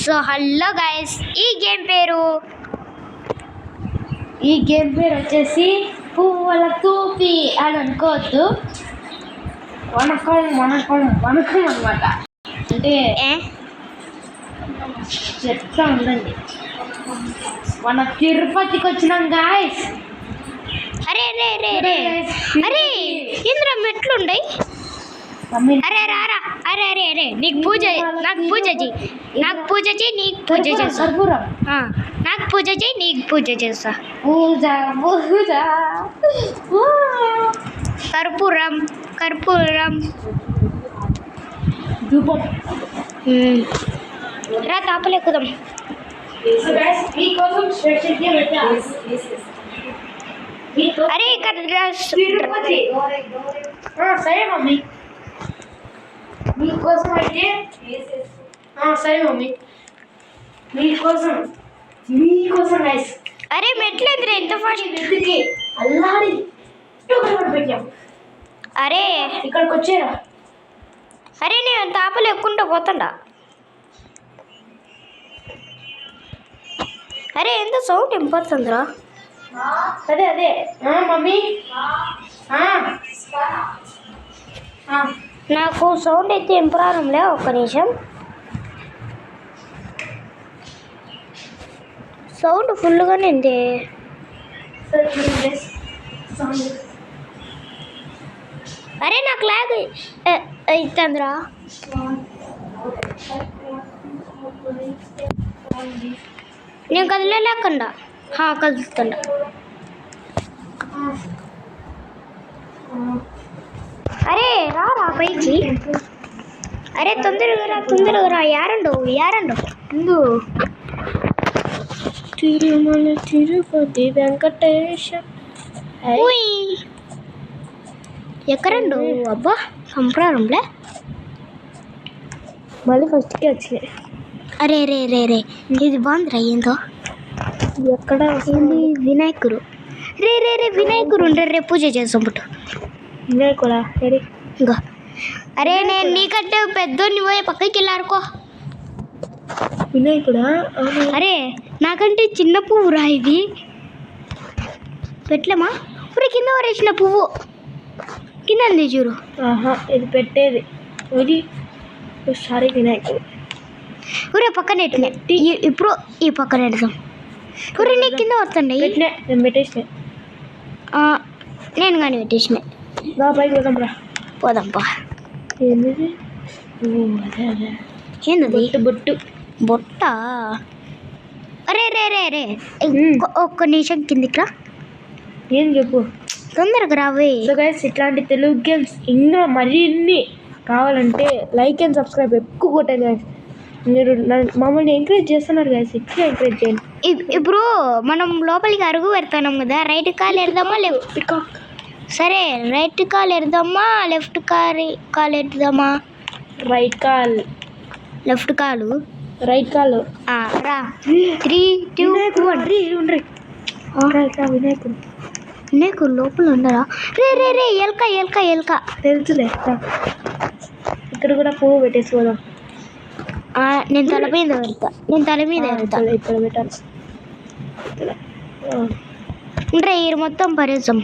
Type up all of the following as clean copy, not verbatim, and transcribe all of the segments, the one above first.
So hello guys, ఈ game పేరు వచ్చేసి పువ్వుల తూపి అని అనుకోవద్దు. వనకం అనమాట. అంటే చెప్తా ఉండండి. మన తిరుపతికి వచ్చినాం గాయస్. అరే ఇంద్ర మెట్లుండయి. అరే రారా, అరే నీకు పూజ, నాకు పూజ చేయి, నీకు పూజ చేస్తా. నాకు పూజ చేయి, నీకు పూజ చేస్తా. కర్పూరం రా తాపలేకుదాం. అరే ఇక్కడ సరే మమ్మీ, మీకోసం అయితే సరే మమ్మీ, మీకోసం గైస్. అరే మెట్లు ఎదురు ఎంత ఫాస్ట్ అల్లాడి పెట్టాం. అరే ఇక్కడికి వచ్చారా? అరే నేను తాపలు ఎక్కుంటూ పోతుండా. అరే ఎంత సౌండ్ వినపడుతుందిరా. అదే మమ్మీ, నాకు సౌండ్ అయితే వినపడంలే. ఒక్క నిమిషం, సౌండ్ ఫుల్గానే ఉంది. అరే నాకు లాగ్ అవుతుందిరా. నేను కదలలేకుండా కదులుతుండా. అరే రారా పైకి. అరే తొందరగా రా. యారండు తిరుమల తిరుపతి వెంకటేశ. ఎక్కరండు? అబ్బా సంప్రదాయంలే. మళ్ళీ ఫస్ట్కి వచ్చినాయి. అరే ఇది బాగుందిరా. ఏందో ఎక్కడ వినాయకుడు. రే వినాయకుడు రే పూజ చేస్తాం పుట్టు. వినాయకుడా? ఇంకా అరే నేను నీకంటే పెద్దోడిని పోయి పక్కకి వెళ్ళారుకో. వినాయకుడా? అరే నాకంటే చిన్న పువ్వు రా ఇది. పెట్టలేమా? ఇప్పుడు కింద వరేసిన పువ్వు కింద ఉంది చూడు. ఇది పెట్టేది. సారీ వినాయకుడు. ఊరే పక్కన ఎట్టినా. ఇప్పుడు ఈ పక్కన పెడదాం. ఊరే నీకు కింద వస్తుండే. నేను పెట్టేసిన. నేను కానీ పెట్టేసిన. పైకి పోదాంపా. ఏంది? ఏంది బొట్ట? అరే ఒక్క నిమిషం కిందికి రా. ఏం చెప్పు, తొందరగా రావే. సో గైస్, ఇట్లాంటి తెలుగు గేమ్స్ ఇంకా మరిన్ని కావాలంటే లైక్ అండ్ సబ్స్క్రైబ్ ఎక్కువ కొట్టాను గైస్. మీరు మమ్మల్ని ఎంకరేజ్ చేస్తున్నారు గైస్, ఎక్కువ ఎంకరేజ్ చేయండి. ఇప్పుడు మనం లోపలికి అరుగు పెడతాం కదా. రైట్ కాలు ఎడదామా లెఫ్ట్? సరే రైట్ కాలు ఎడదామా లెఫ్ట్ కాలు ఎడదామా? రైట్ కాలు. లెఫ్ట్ కాలు. రైట్ కాలు. రా 3, 2, 1. వినాయకుడు లోపల ఉండరా? రే ఎల్క తెలుసులే. ఇక్కడ కూడా పువ్వు పెట్టేసుకోదాం. నేను తల మీద పెడతా. ఇక్కడ పెట్టాలి. అంటే ఈ మొత్తం పరేసాం.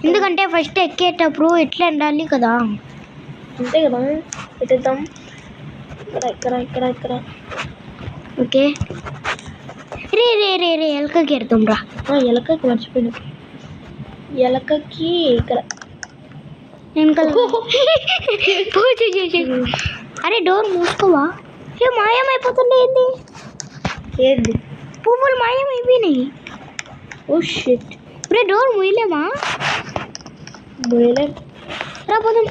ఎందుకంటే ఫస్ట్ ఎక్కేటప్పుడు ఎట్లా ఉండాలి కదా. అంతే కదా. పెట్టేద్దాం. ఇక్కడ. ఓకే. రే ఎలకకి ఎడతాం రా. ఎలకకి మర్చిపోయినా. ఎలకకి ఇక్కడ నేను పూజ చేసి. అరే డోర్ మూసుకోవా? మాయమైపోతుండే. ఏంది? పువ్వులు మాయమైపోయినాయి. Oh shit. రే డోర్ మూయలేమా? రాబోదాం.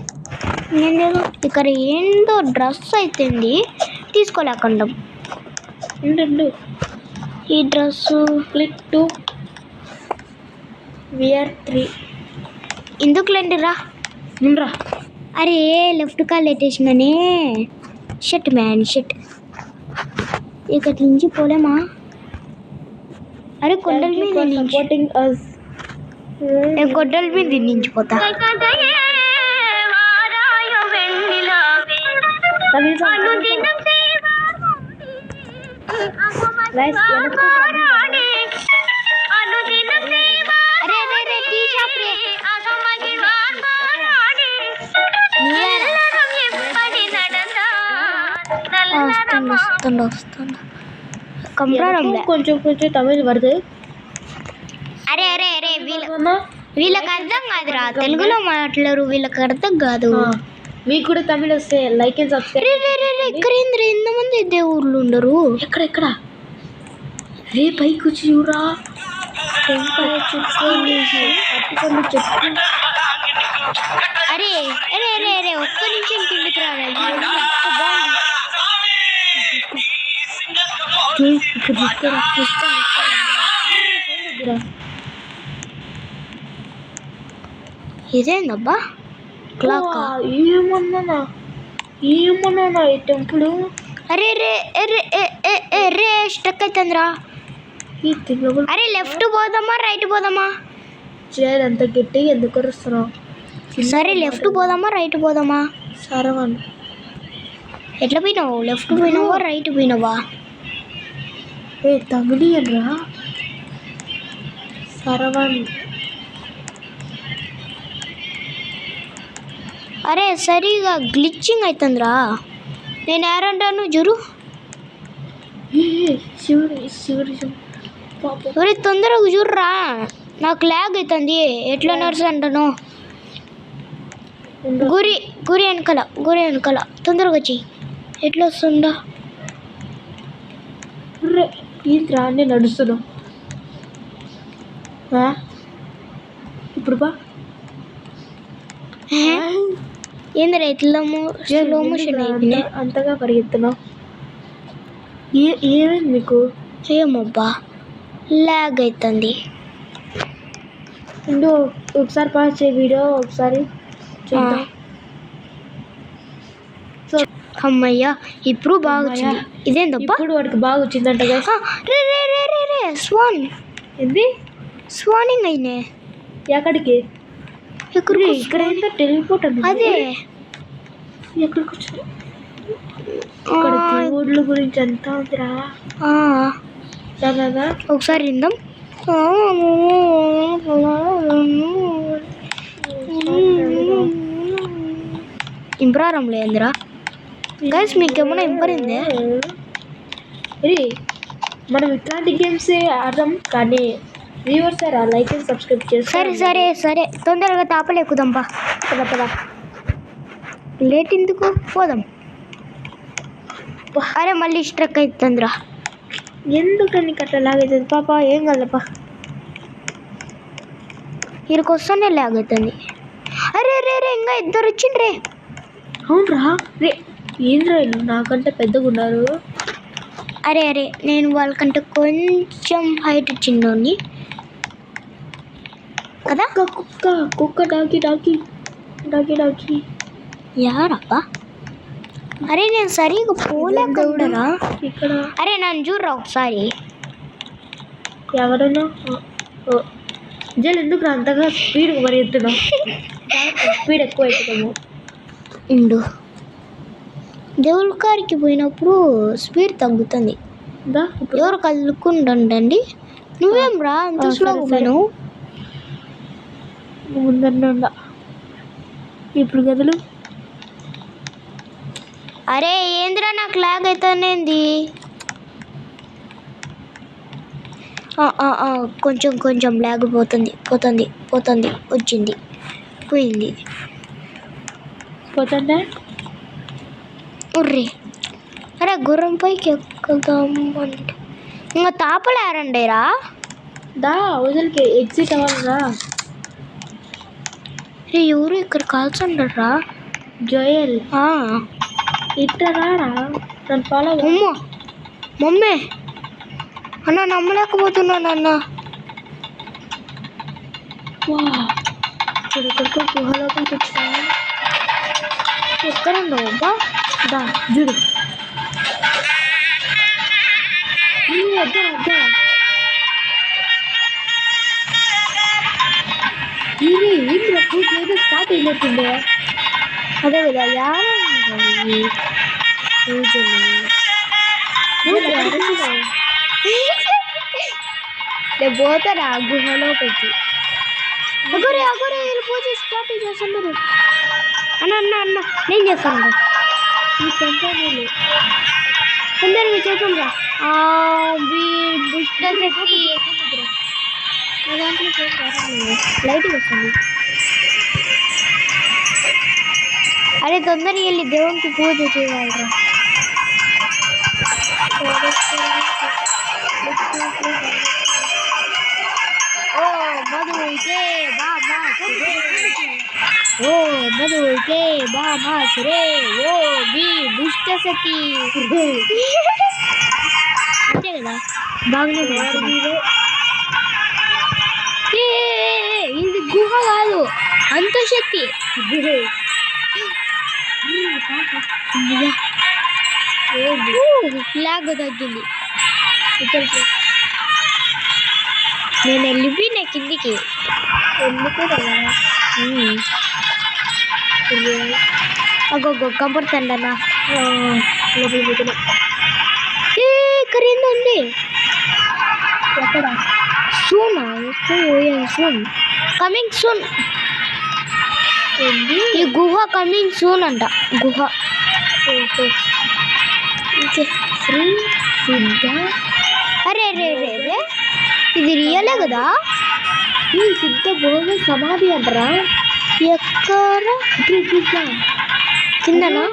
నేను ఇక్కడ ఏందో డ్రెస్ అవుతుంది తీసుకోలేకుండా. ఈ డ్రెస్సు క్లిక్ టు విఆర్ 3 ఎందుకులేండి రా. అరే లెఫ్ట్ కాల్ పెట్టేసిననే. షట్ ఇక్కడ నుంచి పోలేమా? అరే కొండల మీద నేను కొండల మీద నించిపోతా. గైస్ వస్తుంది కొంచెం కొంచెం తమిళ్ వర్దు. అరే అరే అరే వీళ్ళకి అర్థం కాదురా, తెలుగులో మాట్లాడరు, వీళ్ళకి అర్థం కాదు. మీకు కూడా తమిళ్ వస్తే లైక్ అండ్ సబ్స్క్రైబ్. ఎక్కడేంద్ర ఎంతమంది దేవుళ్ళు ఉండరు? ఎక్కడ రే పైకి వచ్చి చూడరా, టెంకాయ చెట్టు అట్టుకొండ చెట్టు. అరే అరే అరే అరే ఒక్క నిమిషం కిందికి రారా. ఇదేందబ్బా క్లాక్? ఏమన్నా ఈ టెంపుల్. అరే రే రే స్ట్రక్ అవుతుందిరా. అరే లెఫ్ట్ పోదామా రైట్ పోదామా? చేయాలి అంత గట్టిగా ఎందుకు వస్తున్నావు? సరే లెఫ్ట్ పోదామా రైట్ పోదామా? సరవన్ ఎట్లా పోయినావు? లెఫ్ట్ పోయినావా రైట్ పోయినావా? ఏ తమిళియన్రా సరవన్. అరే సరిగా గ్లిచ్చింగ్ అవుతుందిరా. నేను ఏరంటాను జురు. శివుడి ఒరే తొందరగా చూడరా, నాకు ల్యాగ్ అవుతుంది. ఎట్లా నర్స్ అంటాను. గురి వెనకాల తొందరగా వచ్చి. ఎట్లా వస్తుందా? ఏంద్రా నేను నడుస్తున్నావు ఇప్పుడు బా. ఏంద్రా ఎట్లా స్లో మోషన్ అయిపోయినాయి. అంతగా పరిగెత్తున్నావు. ఏమైంది మీకు? ఏమబ్బా ల్యాగ్ అవుతుంది. ఒకసారి పాస్ చేయ వీడియో ఒకసారి. అమ్మయ్యా ఇప్పుడు బాగా వచ్చింది. ఇదేందబ్బా ఇప్పుడు వాడికి బాగా వచ్చిందంట. స్వాన్ ఏంది స్వానింగ్ అయినా? ఎక్కడికి? ఇక్కడ ఏంటో టెలిపోర్ట్ అండి. అదే ఎక్కడికి వచ్చారు? ఇక్కడ దేవుళ్ళ గురించి అంతా ఉందిరా. ఒకసారి విందాం. ఇంప్రారం లేదురా గైస్, మీకు ఏమైనా ఇంపరిందే? మనం ఇట్లాంటి గేమ్సే ఆడదాం కానీ వ్యూవర్స్ లైక్ అండ్ సబ్స్క్రైబ్ చేస్తారు. సరే తొందరగా తాపలేకుదాంపా. పద లేట్ ఎందుకు, పోదాం. అరే మళ్ళీ స్ట్రక్ అవుతుందిరా. ఎందుకని అట్లా లాగవుతుంది పాప? ఏం కదపా, ఇక్కడికి వస్తానే లాగ్ అవుతుంది. అరే రే రే ఇంకా ఇద్దరు వచ్చిండ్రే. అవునరా రే, ఏంద్రా నాకంటే పెద్దగా ఉన్నారు. అరే నేను వాళ్ళకంటే కొంచెం హైట్ చిన్నోని కదా. కుక్క డాకి యారప్పా. అరే నేను సరిగా పోలేకుండా ఇక్కడ. అరే నన్ను చూడరా ఒకసారి. ఎవరన్నా జల్ ఎందుకు అంతగా స్పీడ్ పరిగెత్తున్నావు? స్పీడ్ ఎక్కువ అవుతున్నాము. ఇండు దేవుళ్ళ కారికి పోయినప్పుడు స్పీడ్ తగ్గుతుంది. ఎవరు కలుకుండండి. నువ్వేం రా అంత స్లోగా పోయినావు? ముందన్న ఇప్పుడు గదులు. అరే ఏంద్రా నాకు లాగ్ అవుతానేంది? కొంచెం లాగ్ పోతుంది వచ్చింది పోయింది. పోతుందా? ఉర్రే అరే గుర్రం పైకి ఎక్కుదాం అంటే ఇంకా తాపలేరండిరా. దా వదిలికి ఎగ్జిట్ అవ్వాలరా. రే ఎవరు ఇక్కడ కాల్చండరా? జోయల్ ఇట్టరా నన్ను ఫాలో. మమ్మీ అన్న నమ్మలేకపోతున్నాను అన్న. ఇక్కడికి గుహలోకి వచ్చా. ఎక్కడ ఉన్నావబ్బా? దా చూడు. ఏదో స్టార్ట్ అయినట్టుండే. అదే కదా పూజలు. నేను పోతాను ఆ గుహలోపలికి. అగోరే అగోరే వీళ్ళు పూజ స్టార్ట్ చేస్తున్నారు. అన్న అన్న అన్న నేను చేస్తాను. తొందరగా చేద్దాంరా. దుష్టశక్తి లైట్ వస్తుంది. అరే తొందరగా వెళ్ళి దేవునికి పూజ చేయాలరా. ఓ మధుకే బాబా ఓ మధుకే బాబా సురే ఓ బి దుష్టశక్తి. అంతే కదా బాగానే. ఇది గుహ కాదు, అంతశక్తి. లాగ్ తగ్గింది. నేను వెళ్ళిపోయినా కిందికి. అగోగో కనపడుతుండన్నా. ఇక్కడ ఏందో ఉంది. ఎక్కడ? సూనా సూన్ కమింగ్ సూన్. ఈ గుహ కమింగ్ సూన్ అంట. గుహ శ్రీ సిద్ధ. అరే రే రే రే ఇది రియలే కదా. ఈ సిద్ధ భోగ సమాధి అంటారా? ఎక్కడ? కిందనా?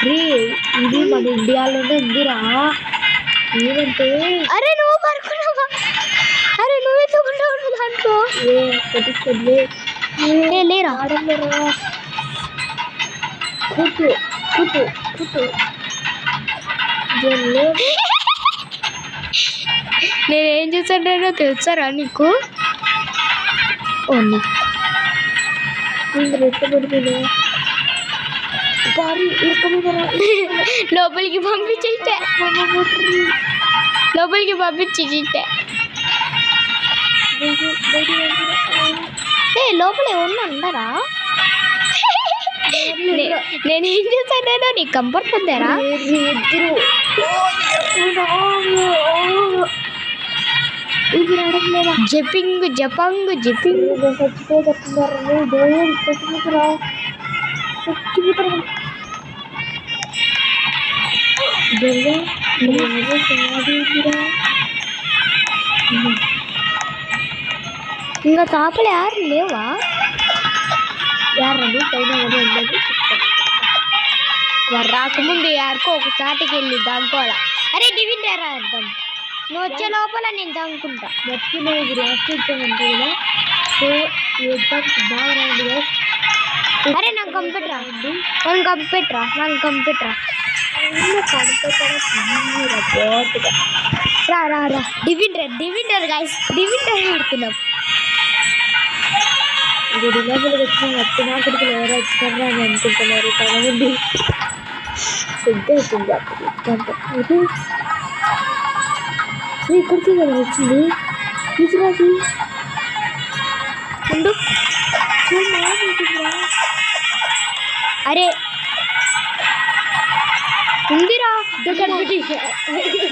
రే ఇది మన ఇండియాలోనే ఉందిరా. ఏమంటే అరే నువ్వు పడుకున్నావా? అరే నువ్వు ఎత్తుకుంటావు దాంట్లో. లేరా కూతు కూతు కూతు. నేనేం చేశానో తెలుసారా నీకు? ఓన్లీ లోపలికి పంపించేస్తే లోపల ఏమన్నా ఉండరా? నేనేం చేశానో నీకు కంపడుతుందారా? జపింగ్ జపంగ్ జపింగ్ ఇంకా తాపలు యారు లేవా? యారండి పైన వారు రాకముందు యారుకో ఒక చాటికి వెళ్ళి దానుకోవాలా. అరే డివిన్ యారా అర్థం. నువ్వు వచ్చే లోపల నేను దానుకుంటా. అరే నాకు కంప్యూటరా రా రా రా. డివిండర్ గైస్ డివిండర్ పెడుతున్నాం. గుడిలో వచ్చిన వచ్చిన అక్కడికి ఎవరు వచ్చారా అని అనుకుంటున్నారు. కాదండి సిద్ధ అవుతుంది అప్పుడు. ఇక్కడికి కదా వచ్చింది. తీసుకురాది ఉండు. అరే ఉందిరా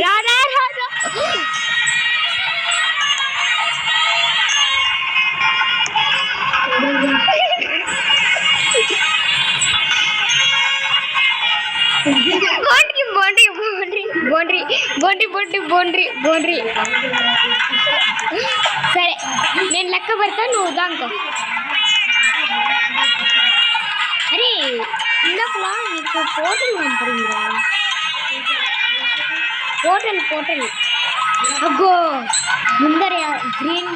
రారా రారా. బోండ్రీ సరే నేను లెక్క పెడతా, నువ్వు దాంకో. అరే ఇందాకలా నీకు పోర్టల్ కనపడిందిరా. పోర్టల్ అగ్గో ముందర గ్రీన్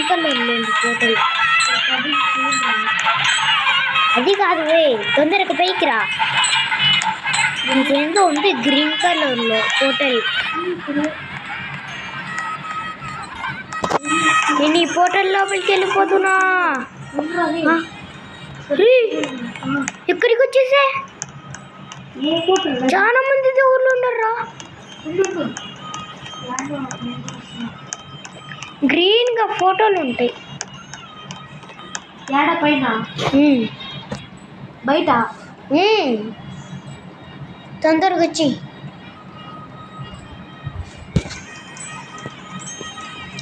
కలర్ లేదు పోర్టల్. అది కాదు తొందరగా పైకి రా. ఇంకేందో ఉంది గ్రీన్ కలర్లో పోర్టల్. నేను ఈ పోర్టల్ లోపలికి వెళ్ళిపోతున్నా. ఎక్కడికి వచ్చేసా? చాలా మంది దేవుళ్ళు ఉన్నారా. గ్రీన్గా ఫోటోలు ఉంటాయి పైన బయట. తొందరగా వచ్చి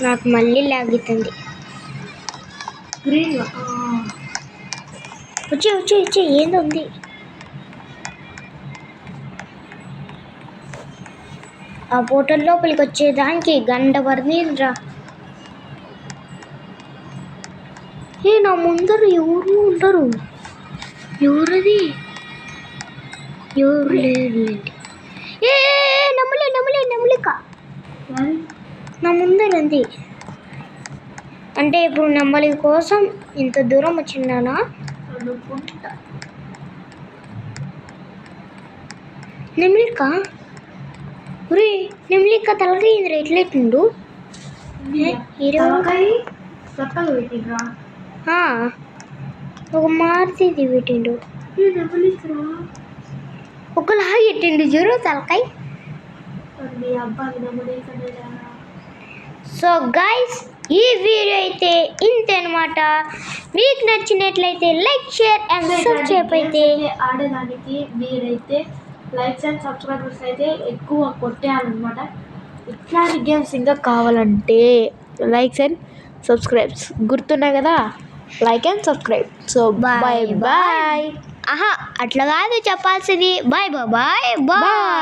నాకు మళ్ళీ లాగుతుంది. గ్రీన్ వచ్చి ఏంది ఆ పోర్టల్ లోపలికి వచ్చేదానికి గంట పడిందిరా. నా ముందర ఎవరు ఉండరు. ఎవరది? ఎవరు లేరులేండి. నమ్మలేక నా ముందర ఉంది. అంటే ఇప్పుడు నెమ్మలి కోసం ఇంత దూరం వచ్చిందానా? నెమ్లిక నెమ్లిక తలకైందిరా ఎట్లెట్టిండు. ఒక మారుతి పెట్టిండు. ఒకలాగా ఎట్టిండు చూడు తలకాయ. సో గైస్ ఈ వీడియో అయితే ఇంతే అనమాట. మీకు నచ్చినట్లయితే లైక్ షేర్ అండ్ సబ్స్క్రైబ్ అయితే ఆడేదానికి మీరైతే లైక్స్ అండ్ సబ్స్క్రైబర్స్ అయితే ఎక్కువ కొట్టేయాలన్నమాట. ఇట్లాంటి గేమ్స్ ఇంకా కావాలంటే లైక్స్ అండ్ సబ్స్క్రైబ్స్ గుర్తున్నాయి కదా, like and subscribe. So bye bye. అట్లా కాదు చెప్పాల్సింది. Bye bye bye.